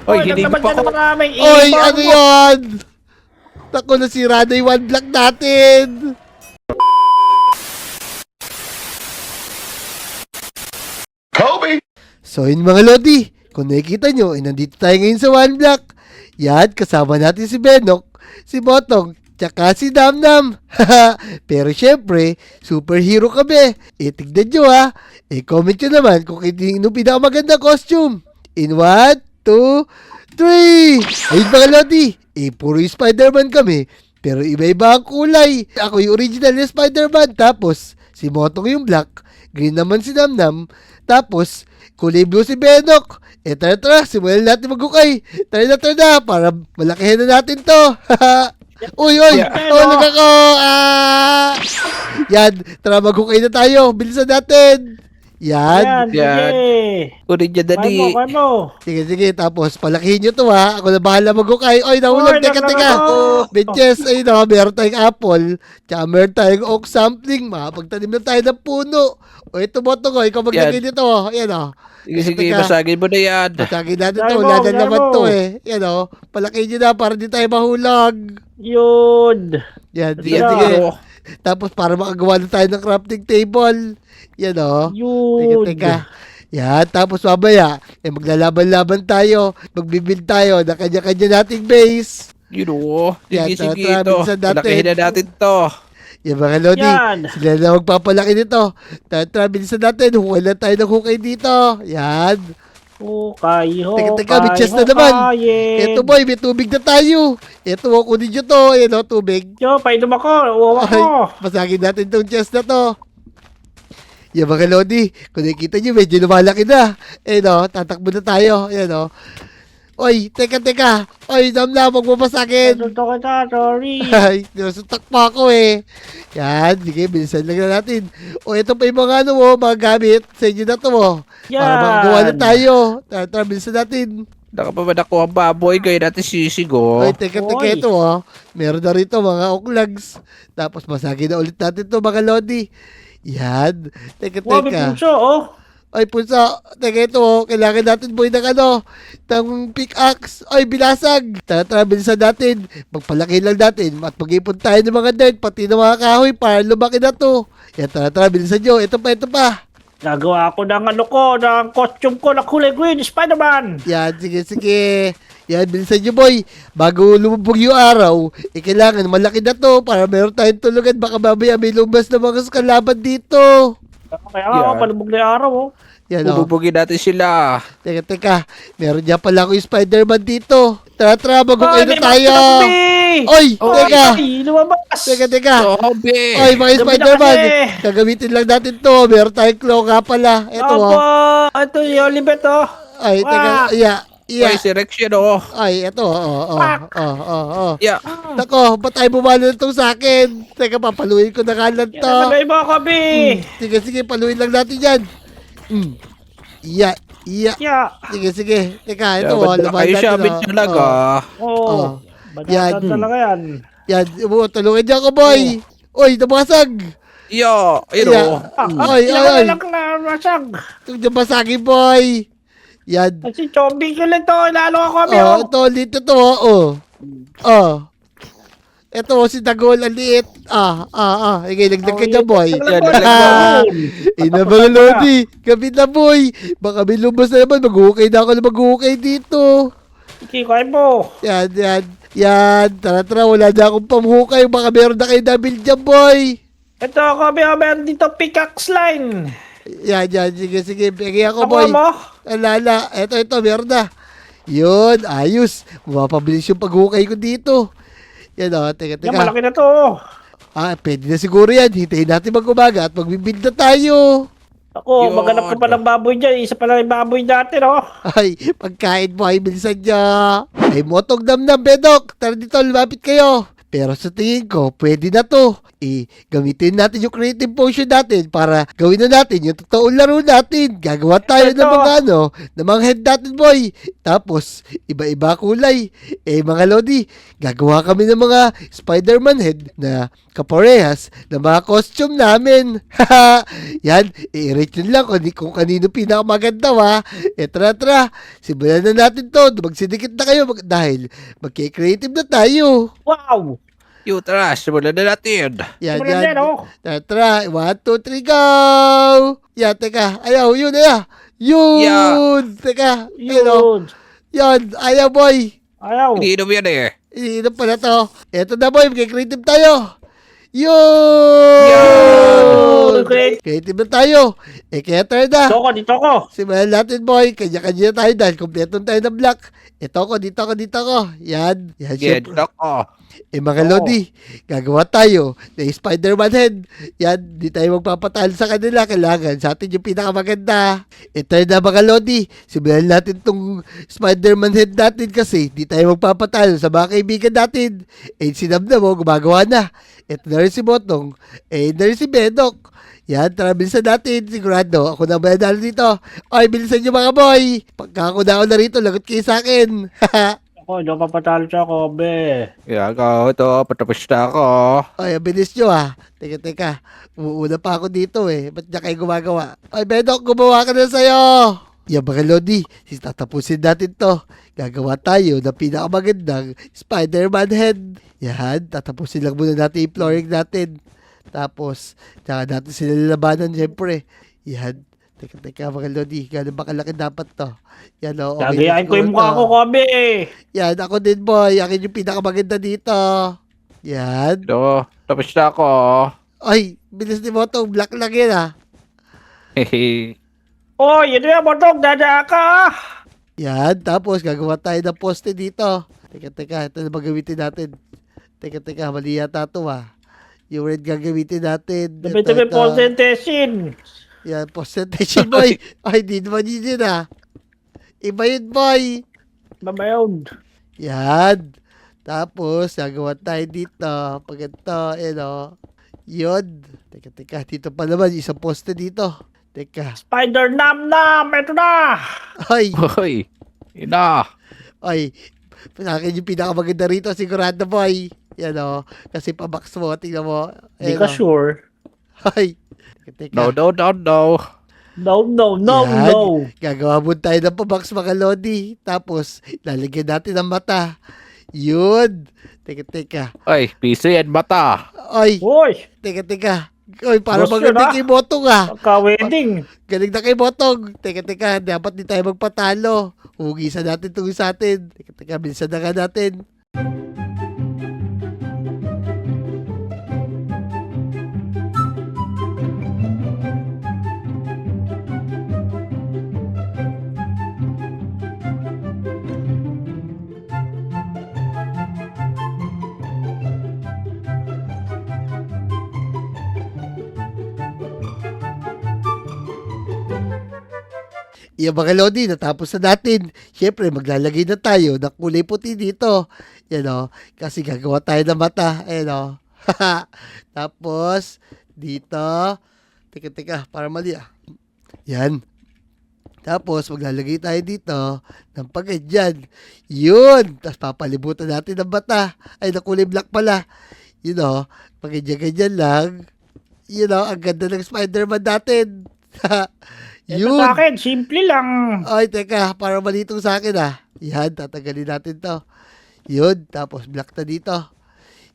Oy, Hindi hinigop naman ako. ka maraming Oy, ipon ano mo. yun? Naku, nasira na yung one block natin. Kobe! So yun mga Lodi, kung nakikita nyo, nandito tayo ngayon sa one block. Yan, kasama natin si Benok, si Botong, tsaka si Damnam. Pero syempre, superhero kami. Tignan nyo ha. Comment nyo naman kung hindi pinakamaganda costume. In 1, 2, 3. Ayun mga Lodi, puro yung Spider-Man kami. Pero iba-iba ang kulay. Ako yung original na Spider-Man. Tapos, si Motong yung black. Green naman si Namnam. Tapos, kulay blue si Benok. Tara, simulan natin maghukay. Tara na, para malakihin na natin to. Uy, Yeah. tulog ako. Yan, tara maghukay na tayo. Bilisan natin. Yan. Yan. Sige. Kunin niya dali. Kaya mo. Sige, tapos palakihin nyo to ha. Ako na bahala maghukay. Oy, nahulog. Teka. Bitches, ayun o, meron tayong apple. Tsaka meron tayong oak sampling. Makapagtanim na tayo ng puno. O, ito mo ito ko. Ikaw maglagay dito. Ayan o. Sige, Teka. basagin mo na yan. Patagin natin Dahil to. mo, Wala na dahil naman mo. to eh. Yan o. Palakihin nyo na para di tayo mahulog. Yun. Yan, Sige. sige. Tapos para makagawa na tayo ng crafting table. Yan o. Yun. Teka. Yan, tapos mamaya, maglalaban-laban tayo, magbibuild tayo ng kanya-kanya nating base. Yun o. Yan, Sige, tara, ito. bilisan natin. Palakihin na natin to. Yan mga Lodi, Yan. sila na magpapalaki nito. Tara, bilisan natin, hukay lang tayo ng hukay dito. Yan. Hukay, Teka, may chest na naman. Ito boy, may tubig na tayo. Ito, kunin nyo to. Yan o, tubig. Yo, painom ako. Uwa Ay, ko. masagin natin tong chest na to. Yan mga Lodi, kung nakikita nyo, medyo lumalaki na. No, tatakbo na tayo. Yan o. Oy, teka. Oy, damla, huwag mo masakit. Tutok kita, sorry. Ay, nasutak pa ako eh. Yan, sige, bilisan lang na natin. O, ito pa yung mga mga gamit sa inyo na to Para Yan. makagawa na tayo. Tara, bilisan natin. Nakapaman ako ang baboy. Kaya natin sisigo. Oy, teka, Oy. ito Meron na rito mga oklags. Tapos masagin na ulit natin to mga Lodi. Yan. Teka. Wow, may puso, oh. Ay, punsa. Teka, ito kailangan natin boy ng ng pickaxe. Ay, bilasag. Tara, bilisan natin. Magpalaki lang natin. At mag-ipon tayo ng mga dirt, pati ng mga kahoy para lumaki na to. Yan, tara, bilisan nyo. Ito pa. Nagawa ako ng costume ko na kulay green, Spider-Man. Yan, sige. Yan, bilisan nyo boy. Bago lumubog yung araw, kailangan malaki na to para meron tayong tulugan. Baka mamaya may lumas na mga kalaban dito. Kaya Yan. ako, palubog na yung araw, oh. Yan Bubugin natin sila. Teka. Meron dyan pala ako yung Spider-Man dito. Tara, maghukay na may tayo. zombie! Oy, Oy, teka. ay, lumabas. Teka. Zombie. Oy, mga Gabi na Spider-Man. kasi. Gagamitin lang natin to. Meron tayong claw nga pala. Ito Opo, ito yung Olivet, oh. Ay, teka. Wah. Oy, si Rex yun o. Ay, ito. Yeah. Nako, ba't tayo bumalo na itong sa akin? Teka, papaluin ko na kalan Yan to. ang nagay mo ako, Bi. Sige, paluin lang natin yan. Iya. Yeah. Sige. Teka, ito. Kayo Laban siya, natin. talaga. Oh. Yan. Badatan talaga yan. Yan, tulungan niyo ako, boy. Oy, nabasag. Yo, ayun Yeah. o. Ay. Lang na masag. Itong nabasagin, boy. Yan. Kasi zombie ko lang to. Lalo ako, Bi, Oh, oh. ito, dito to, Ito, si Dagol, ang liit. Higay, lagdag ka dyan, boy. Yan, Ina mga Lodi, gabi na, boy. Baka may lumabas na naman, mag-ukay na ako na mag-ukay dito. Sige, kaya mo. Yan, tara, wala na akong pamhukay. Baka meron na kayo nabil dyan, boy. Ito ako, Bi, oh. Meron dito pickaxe line. Yan, sige, bigay ako, Nakuha boy. mo? Alala, ito, meron na. Yun, ayos. Mapapabilis yung paghukay ko dito. Yan teka. Yan, malaki na to, oh. Pwede na siguro yan. Hintayin natin mag-umaga at magbibuild na tayo. Ako, Yun. maghanap ka pa ng baboy dyan. Isa pa lang yung baboy natin, oh. Ay, pagkain mo ay bilisan niya. Ay, Motong Damnam, Bedok. Tara dito, lumapit kayo. Pero sa tingin ko, pwede na to. Gamitin natin yung creative potion natin para gawin na natin yung totoong laro natin. Gagawa tayo ng mga ng mga head natin, boy. Tapos, iba-iba kulay. Mga lodi, gagawa kami ng mga Spider-Man head na kaparehas na mga costume namin. Yan, i-rate nyo lang kung kanino pinakamaganda, ha. Tara, simulan na natin to. Magsidikit na kayo dahil magki-creative na tayo. Wow! Tara, simulan na natin. Yan, Simulan yan. na, oh. Tara, 1, 2, 3, go! Yan, teka. Ayaw, yun, ayaw. Yun! Yeah. Teka, yun, oh. Yun. Yan, ayaw, boy. Ayaw. Iniinom yan eh. Iniinom pala to. Eto na, boy. Magki-creative tayo. Yun! Great. Creative na tayo. Kaya tayo na. Dito ko, dito ko. Simulan natin, boy. Kanya-kanya tayo dahil kompleto tayo ng black. Ito ko, dito ko. Yan. Yan, Get syempre. ako. Mga lodi, gagawa tayo ng Spider-Man head. Yan, di tayo magpapatalo sa kanila. Kailangan sa atin yung pinakamaganda. Ito na mga lodi. Simulan natin tong Spider-Man head natin kasi di tayo magpapatalo sa mga kaibigan natin. Sinam na mo, gumagawa na. Ito na rin si Botong. Na rin si Benok. Yan, tara, bilisan natin. Sigurado, ako na ba dito dito? Ay, bilisan nyo mga boy. Pagka ako na rito, lagot kayo sa akin. Ako, hindi ako papatalo sa Kobe. Ako, ito, patapos na ako. Ay, bilis nyo ah. Teka. Umuuna pa ako dito eh. Ba't niya kayo gumagawa? Ay, Benok, gumawa ka na sa'yo. Yan mga lodi, tatapusin natin to. Gagawa tayo ng pinakamagandang Spider-Man head. Yan, tatapusin lang muna natin yung flooring natin. Tapos, tsaka natin sila lalabanan syempre. Yan. Teka mga lodi, gano'n ba kalaki dapat to? Yan o. Okay, Gagayain ko yung mukha ko, Kobe. Yan, ako din boy. Akin yung pinakamaganda dito. Yan. Ito, tapos na ako. Ay, bilis ni Motong. Black lang yun ah. Hehe. Oh, yun na, Botong. Dada ka. Yan, tapos gagawa tayo ng poste dito. Teka, ito na magamitin natin. Teka, mali yata ito ah. Yung red gagamitin natin. Tabi-tabi presentation. Yan, presentation boy. Ay, di naman yun ah. Iba yun boy. Babayod. Yan. Tapos, gagawa tayo dito. Pag ito, yun. Teka, dito pa naman, isang poste dito. Teka. Spider Nam. Ito na. Ay, Hoy, ina. ay. Sa akin yung pinakamaganda rito, sigurado boy. Yan o. Kasi pa-box mo, tingnan mo. Hindi Ayan, ka sure. Ay. Teka. No. No. Yan. Gagawa mo tayo ng pa-box mga lodi. Tapos, lalagyan natin ng mata. Yun. Teka. Ay, piso yan, mata. Ay. Uy, Teka. Ay, para Gusto maganda na. kay Botong ah. pagka-wedding. Galing na kay Botong. Teka. Dapat di tayo magpatalo. Hugisan natin itong sa atin. Teka. Bilisan na nga natin. Yung mga lodi, natapos na natin. Siyempre, maglalagay na tayo ng kulay puti dito. Yan o. Kasi gagawa tayo ng mata. Ayan o. Tapos, dito. Teka, para mali ah. Yan. Tapos, maglalagay tayo dito ng pagkadyan. Yun. Tapos, papalibutan natin ng mata. Ay, na kulay black pala. Yun o. Pagkadyan lang. Yun o. Ang ganda ng Spider-Man natin. Ito sa akin, simple lang. Ay, teka, para malitong sa akin ah. Yan, tatagalin natin to. Yun, tapos black na dito.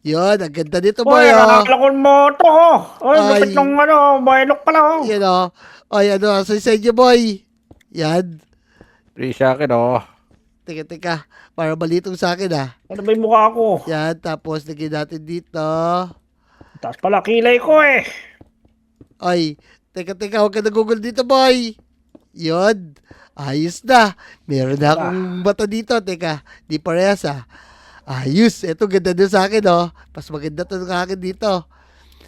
Yun, ang ganda dito boy Uy, oh. nakakalakon mo ito, oh. Uy, Ay. lupit nung bayanok pala, oh. Yan oh. Ay, sa inyo boy. Yan. Free sa akin, oh. Teka, para malitong sa akin ah. Ano ba yung mukha ko? Yan, tapos lagyan natin dito. Taas pala kilay ko, eh. Ay, teka, huwag ka nagugol dito boy. Yun. Ayos na. Meron na akong mata dito. Teka, di parehas ah. Ayos. Ito, ganda din sa akin oh. Mas maganda to ng akin dito.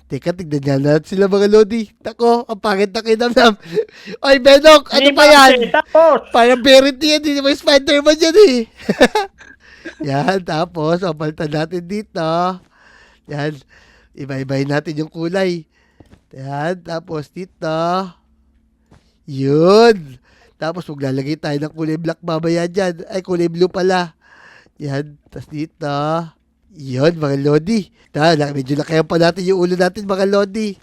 Teka, tignan niya lahat sila mga lodi. Tako, ang pangit na kinamnam. Ay, Benok, ano Hindi pa yan? Tapos, Parang Verity yan. Hindi mo Spider-Man yan eh. Yan, tapos, papalitan natin dito. Yan. Iba-ibahin natin yung kulay. Yan. Tapos dito. Yun. Tapos maglalagay tayo ng kulay black mamaya dyan. Ay, kulay blue pala. Yan. Tapos dito. Yun, mga Lodi. Medyo lakayan pa natin yung ulo natin, mga Lodi.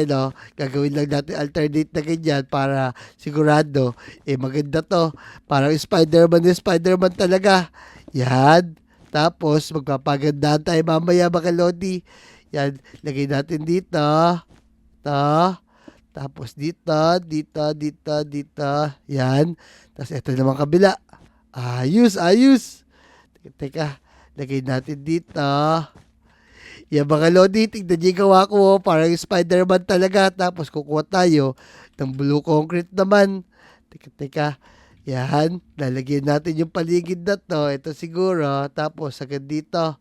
No, gagawin lang natin alternate na ganyan para sigurado, maganda to. Parang Spider-Man talaga. Yan. Tapos, magpapagandaan tayo mamaya, mga Lodi. Yan, lagay natin dito. Ito. Tapos dito. Yan. Tapos ito naman kabila. Ayos. Teka. Lagay natin dito. Yan mga Lodi, tignan niyo yung gawa ko. Parang Spider-Man talaga. Tapos kukuha tayo ng blue concrete naman. Teka. Yan. Lalagyan natin yung paligid na to. Ito siguro. Tapos agad dito.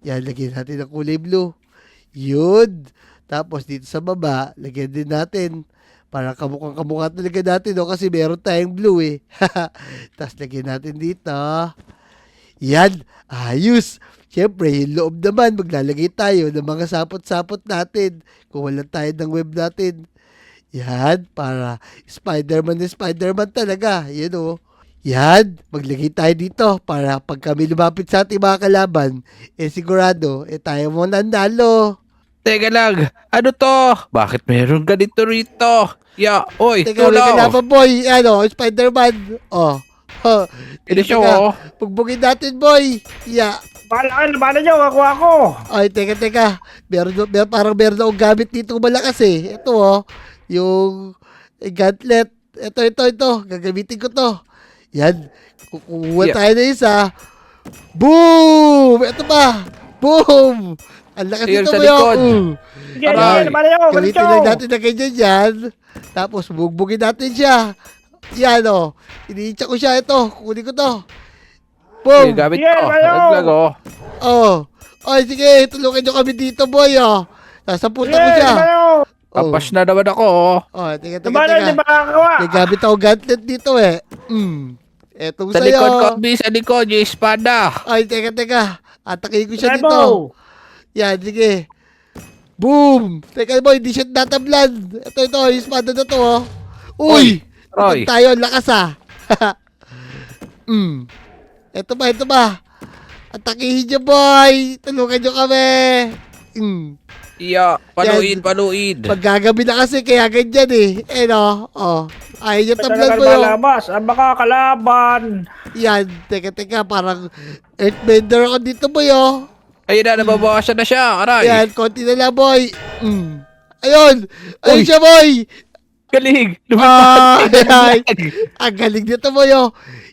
Yan. Lagyan natin ng kulay blue. Yun. Tapos dito sa baba, lagyan din natin. Para kamukha talaga natin. No? Kasi meron tayong blue eh. Tapos lagyan natin dito. Yan, ayos. Siyempre, yung loob naman, maglalagay tayo ng mga sapot-sapot natin. Kung wala tayo ng web natin. Yan, para Spider-Man talaga. Yan o. Yan, maglagay tayo dito para pag kami lumapit sa ating mga kalaban, sigurado, tayo mo nanalo. Teka lang, ano to? Bakit meron ganito rito? Oy, Teka, may tulaw. kalaban boy. Spider-Man. Ito siya, oh. Pugbugin natin boy. Bala nyo, ako. Ay, teka. Parang meron akong gamit dito malakas eh. Ito yung gauntlet. Ito. Gagamitin ko to. Yan. Kukuha tayo na isa. Boom! Ito pa. Boom! Ang lakas Ayun, nito sa mo likod. Sige, Aray. bala nyo, Gamitin lang natin na ganyan yan. Tapos bugbugin natin siya. Yan o. Iniitsa ko siya. Ito. Kukunin ko to. Boom! Gamit Sige, ko. bayo. Naglag, oh. Ay, sige. Tulungan nyo kami dito, boy, Sasaputan ko siya. Kapas na naman ako, oh. Teka. Di ba kakagawa? May gamit ako gauntlet dito, Etong Sa sa'yo. likod, Kobe, sa likod, yung espada. Ay, teka. Atakin ko siya Rebo. dito. Yan, sige. Boom! Teka, boy, di siya natablan. Ito, yung espada na to, Uy! Roy. Ito tayo, ang lakas, Ito ba? Atakihin niyo, boy! Tulungan niyo kami! Paluin. Maggagabi na kasi, kaya ganyan no? Ayaw niyo tablan Talagang mo yung... malabas. Ang baka kalaban. Yan, teka, parang earthbender ako dito, boy, Ayun na, nababawasan na siya. Aray. Yan, konti na lang, boy. Ayun Uy. siya, boy. Galing. Ay, ang galing dito, boy,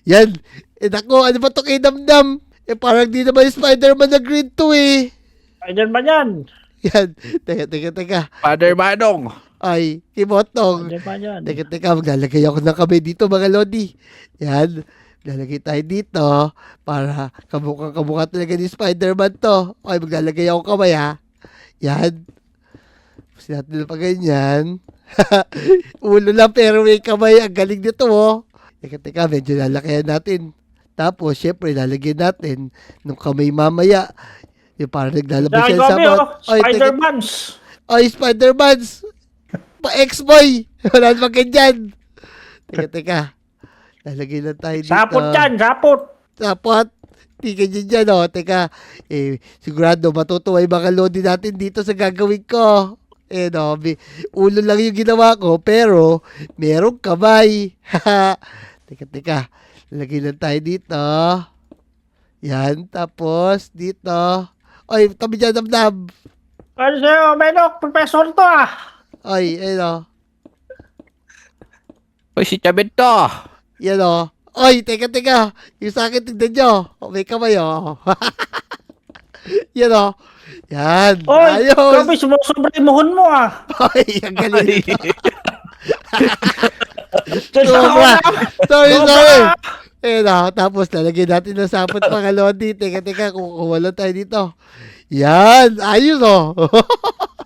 Yan. Naku, ano ba ito kay Damdam? Parang di naman yung Spider-Man na green to, Ayan ba yan? Yan. Teka. Father Manong. Ay, Kimotong. Ayan ba yan? Teka, maglalagay ako ng kamay dito, mga Lodi. Yan. Lalagay tayo dito para kamukha talaga ni Spider-Man to. Okay, maglalagay ako kamay, Yan. Tapos natin pa ganyan. Ulo lang pero may kamay. Ang galing nito, Teka, medyo lalakayan natin. Tapos, syempre, lalagyan natin ng kamay mamaya. Yung parang naglalabas Dahil siya sa kami, bot. Spider-Mans. Spider-Mans! Pa-ex-boy! Wala naman ganyan. Teka. Lalagay lang tayo dito. Sapot. Di ganyan dyan, Teka. Sigurado, matutuwa yung mga Lodi natin dito sa gagawin ko. Ulo lang yung ginawa ko, pero merong kamay. Teka. Lalagay lang tayo dito. Yan, tapos dito. Ay, tabi dyan, Damdam. Ano sa'yo, Menok? Professor to, Ay, Uy, si Chabit to. Yan, Ay, teka. Yung sa akin, tignan nyo. May kamay, Yan, Yan. Oy, Ayos. grabe, sumusobra yung muhon mo, Ay, ang galing. Sobra. Sorry. Tapos lalagyan natin ng sapot, mga Lodi. Teka, kukuha lang tayo dito. Yan, ayos,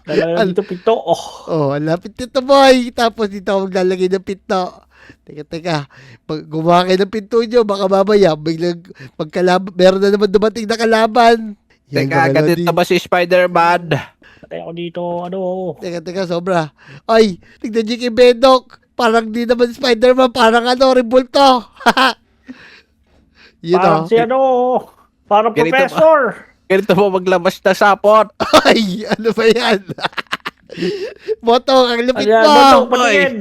Talagang dito pito, ang lapit nito, boy. Tapos dito ako maglalagay ng pinto. Teka. Pag gumawa kayo ng pinto nyo, baka mamaya, meron na naman dumating na kalaban. Yan, Teka, mga Lodi. ganito ba si Spider-Man? Patay ako dito, ano. Teka, sobra. Ay, tignan niyo kay Bedok. Parang di naman Spider-Man, parang Rebulto. Yun Parang si ano, parang Ganito ba? professor. Ganito ba maglabas na sapot? Ay, ano ba yan? Motong, ang lupit Ayan, mo. Botong, patingin.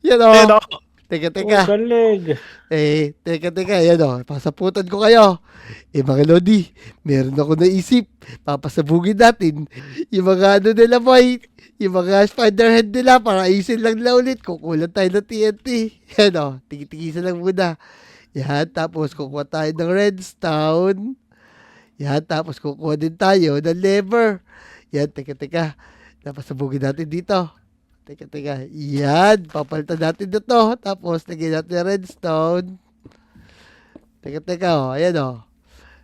Yan Pero, o. Teka. Oh, galing. Teka, yan o. Pasaputan ko kayo. Mga Lodi, meron ako naisip. Papasabugin natin. Yung mga ano nila, boy. Yung mga Spider-Head nila, para ayusin lang nila ulit. Kukulan tayo ng TNT. Yan o. Tigisa lang muna. Yan, tapos kukuha tayo ng redstone. Yan, tapos kukuha din tayo ng lever. Yan, teka. Napasabugin natin dito. Teka. Yan, papalitan natin na to. Tapos, lagyan natin ng redstone. Teka, ayan o.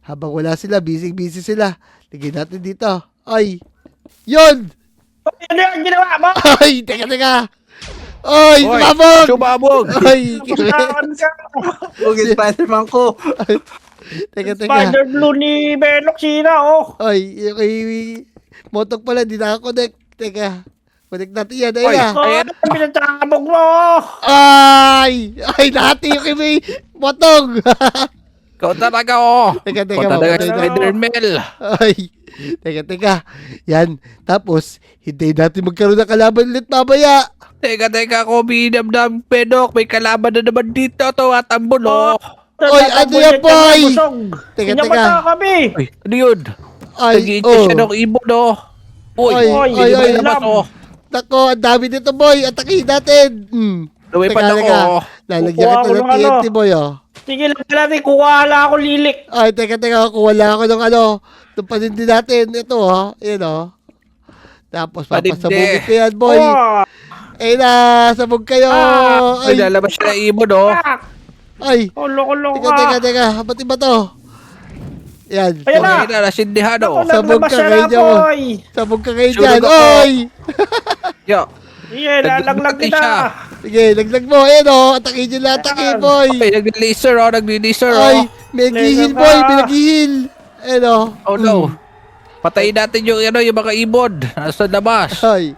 Habang wala sila, busy sila. Lagyan natin dito. Ay, yun! Ano yung ginawa mo? Ay, teka. Ay, Oy, sumabog! sumabog! Ay, Kumakaan ka. Bugin Spider-Man ko. teka. Spider Blue ni Benok sira, oh. Ay, yung kay Motok pala, di nakakonect. Teka, connect natin yan. Oy, Ayun na. Oh, ayan. pinatabog mo. Ay, dati yung kay may Motong. Ikaw talaga, oh. Teka, Ikaw talaga, papatay na. Spider-Man. Ay, teka. Yan, tapos, hintayin natin magkaroon ng kalaban ulit mamaya. Teka, Kobe, damdam, Pedok. May kalaban na naman dito, to, at ambon, oh. Oy, ano yan, boy? Teka. Pinamata kami. Ay, ano yun? Ay, Nag-iintay siya ng ibon, oh. Uy, Ay, hindi ba ay, naman, alam. oh. Nako, ang dami nito, boy. Atakin natin. Lumipad ako, oh. Lalagyan Kukuha kita ko ng ng ano. TNT, boy, oh. Sige lang natin, kuha lang ako lilik. Ay, teka, kung wala ako ng ano, itong panindi natin, ito, oh. Ayan, oh. Tapos, Panindi. papasabugin ko yan, boy. Oh, Ayun na, sabog kayo. Ay, lalabas siya ng ibon, oh. pak. Ay, Loko-loko teka. Ba't iba to? Yan. Ayan na. Okay na, nasindihan, oh. Sabog Naglabas ka siya kayo na, dyan. boy. Sabog ka kayo Sunog dyan. ako. Oy! Yo. Sige, lalaglag Naglatay kita. siya. Sige, laglag mo. Ayan, oh. Atakin nyo lang, atakin, boy. Ay, nag-laser, oh. Nag-laser, Ay, oh. may naghihil, Laser boy. ka. May naghihil. Ayan, oh. Oh, no. Patayin natin yung, ano, yung mga ibon. Nasa labas. Ay.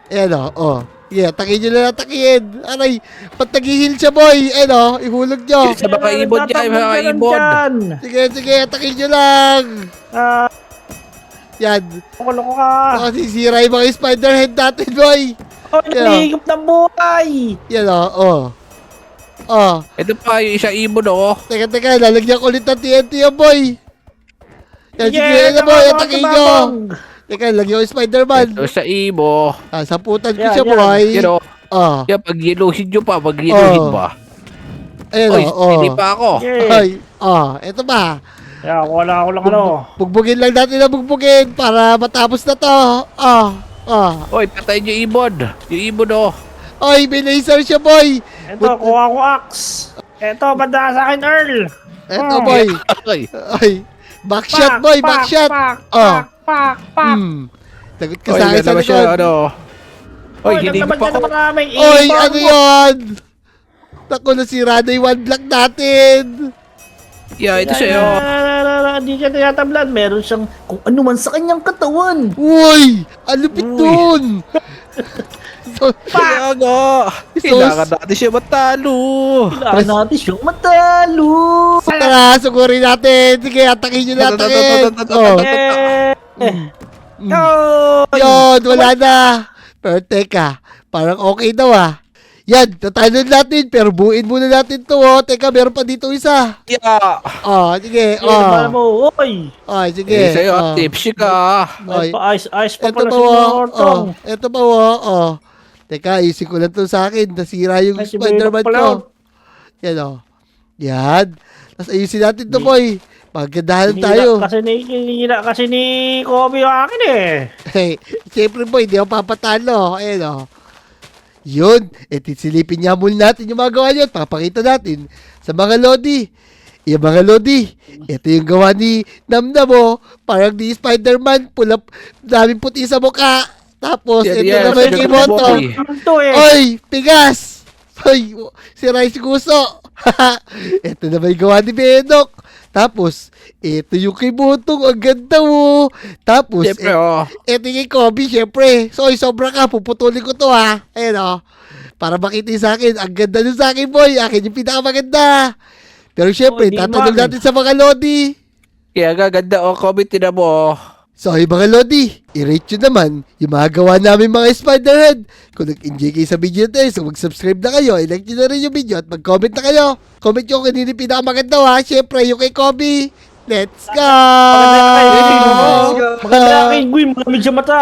Ayan, oh. Sige, atakin nyo lang, atakin. Aray, ba't naghihil siya, boy? Ayan, oh. Ihulog nyo. Sa mga ibon dyan, mga Tatakbo ka ibon. nandyan. Sige, atakin nyo lang. Ah, Yan. loko-loko ka. Baka sisira yung mga Spider-Head natin, boy. Oh, Yeah. nahihigop ng buhay. Yan, oh. Ito pa, yung isang ibon, oh. Teka, lalagyan ko ulit ng TNT yan, boy. Yan, sige, yan, boy, tababog, atakin nyo. tababog. Teka, lagyan ko yung Spider-Man. Ito sa ibo. Saputan ko Yan, siya, yan. boy. You know, Ah, yan, pag giluhin nyo pa, pag giluhin Oh. ba? ayun, Oy, oh. hindi pa ako. Okay. Ay, eto ba? Yeah, wala ako lang ano. Bugbugin lang natin na bugbugin para matapos na to. Oy, patay nyo yung ibon. Yung ibon, oh. Ay, may laser siya, boy. Ito, kuha ko axe. Ito, banda sa akin, Earl. Eto, Oh. boy. Ay, Ay, backshot, boy, backshot. Pak. Lagot ka oy, sa akin sa lalabas siya, likod. ano. Oy, hindi naglaban pa ka ako. na maraming Oy, ibon. ano yun? Naku, nasira na yung one block natin. Yeah, ito siya, oh. Hindi siya tinatablan. Meron siyang kung ano man sa kanyang katawan. Uy, alupit Uy. dun. So, Kaya nga. Kailangan natin siya matalo. Kailangan natin siyang matalo. tara, sugurin natin. Sige, atakin nyo na, atakin. Oh, Oy! yun, wala na. Pero teka, parang okay daw Yan, tatalo natin, pero buuin muna natin to, Teka, meron pa dito isa. Yeah. Sige, Bala mo, oy! sige. Eh, sa'yo, tipsy ka. Ay. Ice pa Ito pala pa, si Mortong. Ito pa, Teka, isip ko lang to sa akin. Nasira yung Ay, si Spider-Man Benok pala, ko. Yan, Yan. Tapos ayusin natin to, boy. Paggandahan tayo. Hinira kasi ni Kobe yung akin eh. Hey, siyempre, boy, hindi ako papatalo. Ayan, Yun. Silipin niya muna natin yung mga gawa yun. Papakita natin sa mga Lodi. Yung mga Lodi, ito yung gawa ni Namnam, parang di Spider-Man, daming puti sa mukha. Tapos, Yan, ito yan. naman Yan, kay yan, Moto. Boy. Ito eh. Oy, pigas! Oy, si Rice Guso. Ito naman yung gawa ni Benok. Tapos, ito yung kay Botong. Ang ganda mo. Tapos, Siyempre, oh. ito yung kay Kobe, syempre. So, sobra ka. Puputulin ko to, ha. Ayan, oh. Para makita yung sa akin. Ang ganda nun sa akin, boy. Akin yung pinakamaganda. Pero syempre, Oh, hindi tatanong man. natin sa mga Lodi. Kaya gaganda, oh, Kobe, tinan mo, oh. So, yung mga Lodi, i-rate nyo naman yung mga gawa namin mga Spiderhead. Kung nag-enjoy kayo sa video na tayo, so mag-subscribe na kayo, i-like nyo na rin yung video at mag-comment na kayo. Comment nyo kung hindi pinakamaganda, ha. Syempre, yung kay Kobe. Let's go! Maganda kay Gwyn, malamig sa mata.